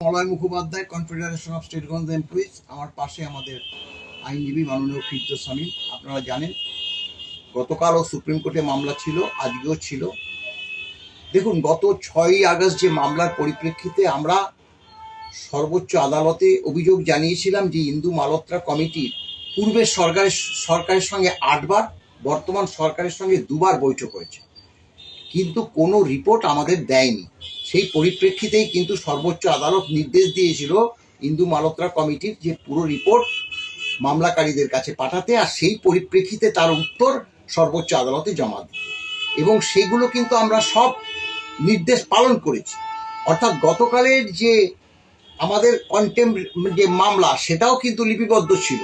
Malay Mukhopadhyay, confederation of স্টেটগঞ্জ employees. আমার পাশে আমাদের আইনজীবী মাননীয় ফিরদৌস সামিন। আপনারা জানেন গতকালও সুপ্রিম কোর্টে মামলা ছিল, আজকেও ছিল। দেখুন, গত 6ই আগস্ট যে মামলার পরিপ্রেক্ষিতে আমরা সর্বোচ্চ আদালতে অভিযোগ জানিয়েছিলাম যে ইন্দু মালহোত্রা কমিটির পূর্বের সরকারের সঙ্গে 8 বার, বর্তমান সরকারের সঙ্গে 2 বার বৈঠক হয়েছে, কিন্তু কোনো রিপোর্ট আমাদের দেয়নি। সেই পরিপ্রেক্ষিতেই কিন্তু সর্বোচ্চ আদালত নির্দেশ দিয়েছিল ইন্দু মালহোত্রা কমিটির যে পুরো রিপোর্ট মামলাকারীদের কাছে পাঠাতে, আর সেই পরিপ্রেক্ষিতে তার উত্তর সর্বোচ্চ আদালতে জমা দিতে, এবং সেগুলো কিন্তু আমরা সব নির্দেশ পালন করেছি। অর্থাৎ গতকালের যে আমাদের কন্টেম্প যে মামলা, সেটাও কিন্তু লিপিবদ্ধ ছিল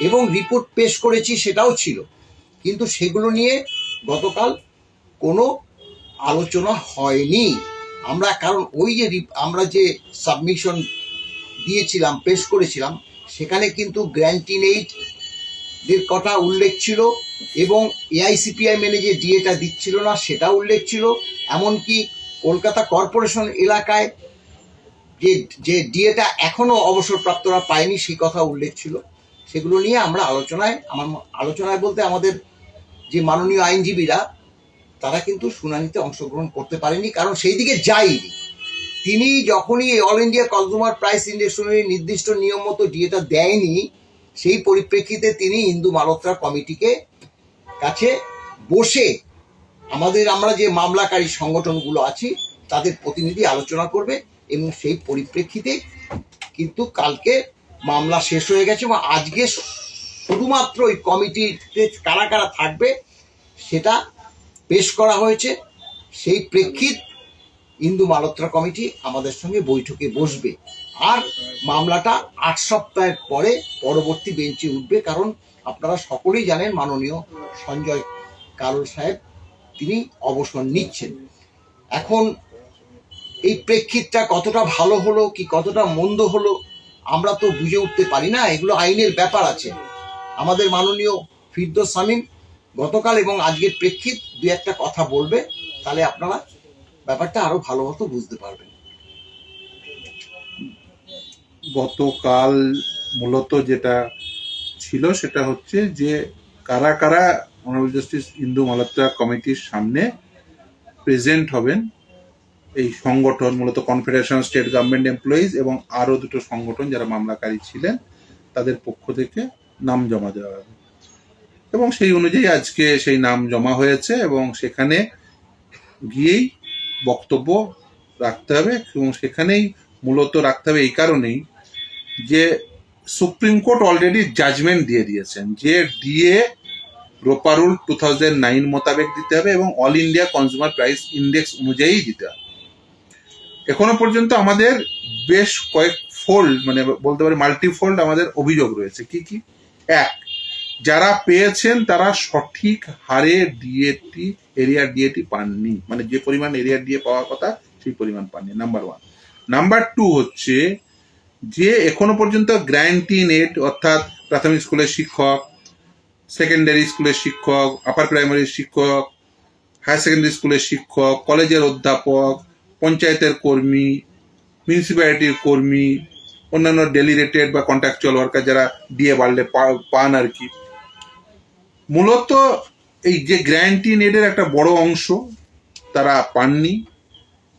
এবং রিপোর্ট পেশ করেছি, সেটাও ছিল, কিন্তু সেগুলো নিয়ে গতকাল কোনো আলোচনা হয়নি। আমরা কারণ ওই যে আমরা যে সাবমিশন দিয়েছিলাম, পেশ করেছিলাম, সেখানে কিন্তু গ্র্যান্টিং এইডের কথা উল্লেখ ছিল, এবং এআইসিপিআই মেনে যে ডিএটা দিচ্ছিল না সেটা উল্লেখ ছিল। এমনকি কলকাতা কর্পোরেশন এলাকায় যে ডিএটা এখনো অবসরপ্রাপ্তরা পায়নি সেই কথা উল্লেখ ছিল। সেগুলো নিয়ে আমরা আলোচনায় বলতে আমাদের যে মাননীয় আইনজীবীরা, তারা কিন্তু শুনানিতে অংশগ্রহণ করতে পারেনি, কারণ সেই দিকে যায়নি। তিনি যখনই all India consumer price index নির্দিষ্ট নিয়ম মতো ডিএটা দেয়নি, সেই পরিপ্রেক্ষিতে তিনি ইন্দু মালহোত্রা কমিটিকে কাছে বসে আমরা যে মামলাকারী সংগঠনগুলো আছি তাদের প্রতিনিধি আলোচনা করবে, এবং সেই পরিপ্রেক্ষিতে কিন্তু কালকে মামলা শেষ হয়ে গেছে, এবং আজকে শুধুমাত্র ওই কমিটিতে কারা কারা থাকবে সেটা পেশ করা হয়েছে। সেই প্রেক্ষিত ইন্দু মালহোত্রা কমিটি আমাদের সঙ্গে বৈঠকে বসবে, আর মামলাটা 8 সপ্তাহের পরে পরবর্তী বেঞ্চে উঠবে। কারণ আপনারা সকলেই জানেন মাননীয় সঞ্জয় কারোল সাহেব তিনি অবসর নিচ্ছেন। এখন এই প্রেক্ষিতটা কতটা ভালো হলো কি কতটা মন্দ হলো আমরা তো বুঝে উঠতে পারি না, এগুলো আইনের ব্যাপার আছে। আমাদের মাননীয় ফিরদৌস সামিন গতকাল এবং আজকের প্রেক্ষিত 2-1টা কথা বলবে, তাহলে আপনারা ব্যাপারটা আরো ভালো মতো বুঝতে পারবেন। গতকাল মূলত যেটা ছিল সেটা হচ্ছে যে কারা কারা অনারেবল জাস্টিস ইন্দু মালহোত্রা কমিটির সামনে প্রেজেন্ট হবেন, এই সংগঠন মূলত কনফেডারেশন স্টেট গভর্নমেন্ট এমপ্লয়িজ এবং আরো 2টো সংগঠন যারা মামলাকারী ছিলেন তাদের পক্ষ থেকে নাম জমা দেওয়া হবে, এবং সেই অনুযায়ী আজকে সেই নাম জমা হয়েছে, এবং সেখানে গিয়েই বক্তব্য রাখতে হবে। এবং সেখানেই মূলত রাখতে হবে এই কারণেই যে সুপ্রিম কোর্ট অলরেডি জাজমেন্ট দিয়ে দিয়েছেন যে ডিএ রোপা রুল 2009 মোতাবেক দিতে হবে এবং all India consumer price index অনুযায়ী দিতে হবে। এখনো পর্যন্ত আমাদের বেশ কয়েক ফোল্ড, মানে বলতে পারি মাল্টিফোল্ড আমাদের অভিযোগ রয়েছে। কি কি? এক, যারা পেয়েছেন তারা সঠিক হারে ডিএটি এরিয়া ডিএটি পাননি, মানে যে পরিমাণ এরিয়া ডিএ পাওয়ার কথা সেই পরিমাণ পাননি, নাম্বার 1। নাম্বার 2 হচ্ছে যে এখনো পর্যন্ত গ্র্যান্টিং এড, অর্থাৎ প্রাথমিক স্কুলের শিক্ষক, সেকেন্ডারি স্কুলের শিক্ষক, আপার প্রাইমারি শিক্ষক, হায়ার সেকেন্ডারি স্কুলের শিক্ষক, কলেজের অধ্যাপক, পঞ্চায়েতের কর্মী, মিউনিসিপ্যালিটির কর্মী, অন্যান্য ডেলিগেটেড বা কন্ট্রাকচুয়াল ওয়ার্কার যারা ডিএ বাড়লে পান আর কি, মূলত এই যে গ্র্যান্টিং এডের একটা বড় অংশ তারা পাননি,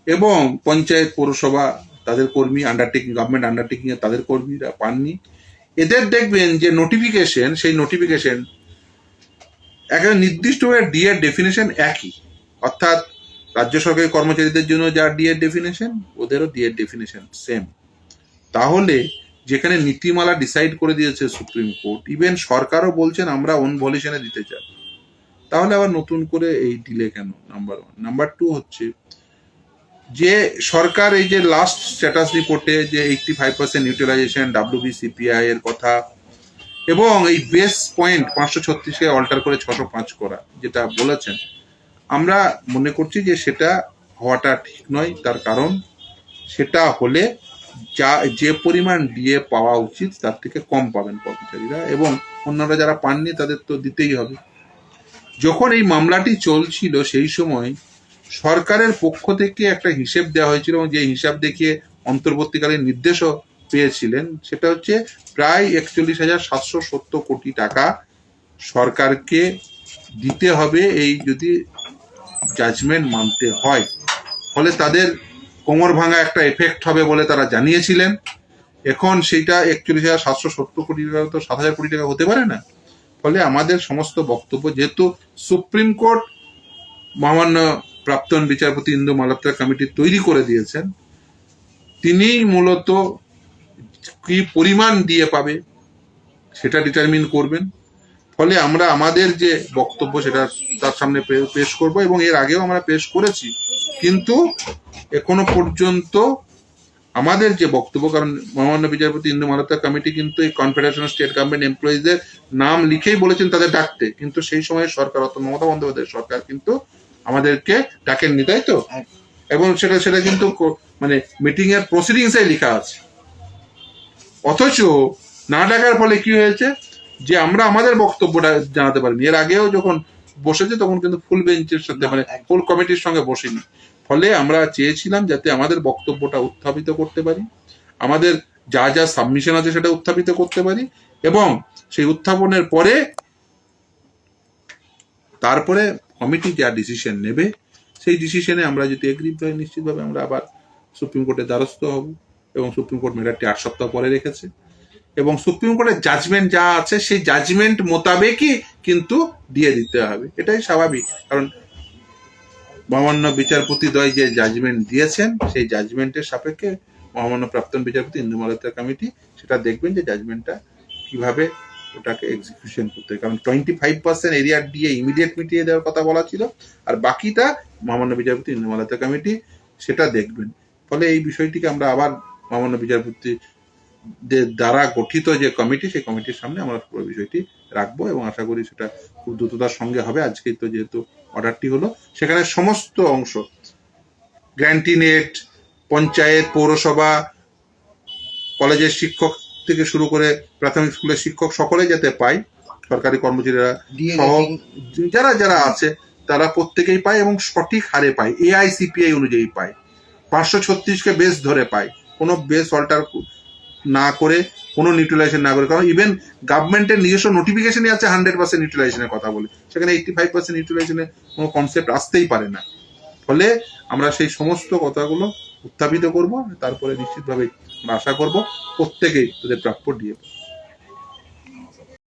এবং পঞ্চায়েত পৌরসভা তাদের কর্মী, আন্ডারটেকিং গভর্নমেন্ট আন্ডারটেকিং এর তাদের কর্মীরা পাননি। এদের দেখবেন যে নোটিফিকেশন, সেই নোটিফিকেশন একটা নির্দিষ্টভাবে ডিএর ডেফিনেশন একই, অর্থাৎ রাজ্য সরকারি কর্মচারীদের জন্য যা ডিএর ডেফিনেশন ওদেরও ডিএর ডেফিনেশন সেম। তাহলে যেখানে নীতিমালা ডিসাইড করে দিয়েছে সুপ্রিম কোর্ট, ইভেন সরকারও বলছেন আমরা অন ভলিউশনে দিতে চাই, তাহলে আবার নতুন করে এই ডিলে কেন? নাম্বার 1। নাম্বার 2 হচ্ছে যে সরকার এই যে লাস্ট স্ট্যাটাস রিপোর্টে যে 85% ইউটিলাইজেশন WBCPI এর কথা, এবং এই বেস পয়েন্ট 536কে অল্টার করে 605 করা যেটা বলেছেন, আমরা মনে করছি যে সেটা হওয়াটা ঠিক নয়। তার কারণ সেটা হলে যে পরিমাণ ডিএ পাওয়া উচিত তার থেকে কম পাবেন কর্মচারীরা, এবং অন্যরা যারা পাননি তাদের তো দিতেই হবে। যখন এই মামলাটি চলছিল সেই সময় সরকারের পক্ষ থেকে একটা হিসেব দেওয়া হয়েছিল, এবং যে হিসাব দেখিয়ে অন্তর্বর্তীকালীন নির্দেশও পেয়েছিলেন, সেটা হচ্ছে প্রায় 41,770 কোটি টাকা সরকারকে দিতে হবে এই যদি জাজমেন্ট মানতে হয়। ফলে তাদের কোমর ভাঙা একটা এফেক্ট হবে বলে তারা জানিয়েছিলেন। এখন সেইটা 41,770 কোটি টাকা তো 7,000 কোটি টাকা হতে পারে না। ফলে আমাদের সমস্ত বক্তব্য, যেহেতু সুপ্রিম কোর্ট মহামান্য প্রাক্তন বিচারপতি ইন্দু মালহোত্রা কমিটি তৈরি করে দিয়েছেন, তিনিই মূলত কি পরিমাণ দিয়ে পাবে সেটা ডিটারমিন করবেন। ফলে আমরা আমাদের যে বক্তব্য সেটা তার সামনে পেশ করব, এবং এর আগেও আমরা পেশ করেছি, কিন্তু এখনো পর্যন্ত আমাদের যে বক্তব্য, কারণ মহামান্য বিচারপতি ইন্দু মালহোত্রা কমিটি কিন্তু এই কনফেডারেশন অফ স্টেট গভর্নমেন্ট এমপ্লয়িজদের নাম লিখেই বলেছেন তাদের ডাকতে, কিন্তু সেই সময় সরকার, অর্থাৎ মমতা বন্দ্যোপাধ্যায়ের সরকার কিন্তু আমাদেরকে ডাকেননি, তাই তো? এবং সেটা কিন্তু মানে মিটিং এর প্রসিডিংসে লেখা আছে। অথচ না ডাকার ফলে কি হয়েছে যে আমরা আমাদের বক্তব্যটা জানাতে পারিনি। এর আগেও যখন বসেছে তখন কিন্তু ফুল বেঞ্চের সাথে, মানে ফুল কমিটির সঙ্গে বসিনি। ফলে আমরা চেয়েছিলাম যাতে আমাদের বক্তব্যটা উত্থাপিত করতে পারি, আমাদের যা যা সাবমিশন আছে সেটা উত্থাপিত করতে পারি, এবং সেই উত্থাপনের পরে তারপরে কমিটি যা ডিসিশন নেবে সেই ডিসিশনে আমরা যদি এগ্রি হয় নিশ্চিতভাবে আমরা আবার সুপ্রিম কোর্টের দ্বারস্থ হব। এবং সুপ্রিম কোর্ট ম্যাটারটি 8 সপ্তাহ পরে রেখেছে, এবং সুপ্রিম কোর্টের জাজমেন্ট যা আছে সেই জাজমেন্ট মোতাবেকই কিন্তু দিয়ে দিতে হবে। এটাই স্বাভাবিক, কারণ মহামান্য বিচারপতিদ্বয় যে জাজমেন্ট দিয়েছেন সেই জাজমেন্টের সাপেক্ষে মহামান্য প্রাক্তন বিচারপতি ইন্দু মালহোত্রা কমিটি সেটা দেখবেন যে জাজমেন্টটা কিভাবে ওটাকে এক্সিকিউশন করতে হয়। কারণ 25% এরিয়া দিয়ে ইমিডিয়েট মিটিয়ে দেওয়ার কথা বলা ছিল, আর বাকিটা মহামান্য বিচারপতি ইন্দু মালহোত্রা কমিটি সেটা দেখবেন। ফলে এই বিষয়টিকে আমরা আবার মহামান্য বিচারপতি দ্বারা গঠিত যে কমিটি, সেই কমিটির সামনে আমরা পুরো বিষয়টি রাখবো, এবং আশা করি সেটা খুব দ্রুততার সঙ্গে হবে। আজকে তো যেহেতু অর্ডারটি হলো, সেখানে সমস্ত অংশ, গ্র্যান্টিনেট, পঞ্চায়েত, পৌরসভা, কলেজের শিক্ষক থেকে শুরু করে প্রাথমিক স্কুলের শিক্ষক সকলে যাতে পায়, সরকারি কর্মচারীরা সহ যারা যারা আছে তারা প্রত্যেকেই পায়, এবং সঠিক হারে পায়, AICPI অনুযায়ী পায়, 536কে বেস ধরে পায়, কোনো বেস অল্টার না করে, কোনো নিউট্রালাইজেশন না করে। কারণ ইভেন গভর্নমেন্টের নিজস্ব নোটিফিকেশনই আছে 100% নিউট্রালাইজেশনের কথা বলে, সেখানে 85% নিউট্রালাইজেশনের কোনো কনসেপ্ট আসতেই পারে না। ফলে আমরা সেই সমস্ত কথাগুলো উত্থাপিত করব, তারপরে নিশ্চিতভাবে আমরা আশা করব প্রত্যেকেই তাদের প্রাপ্য দিয়ে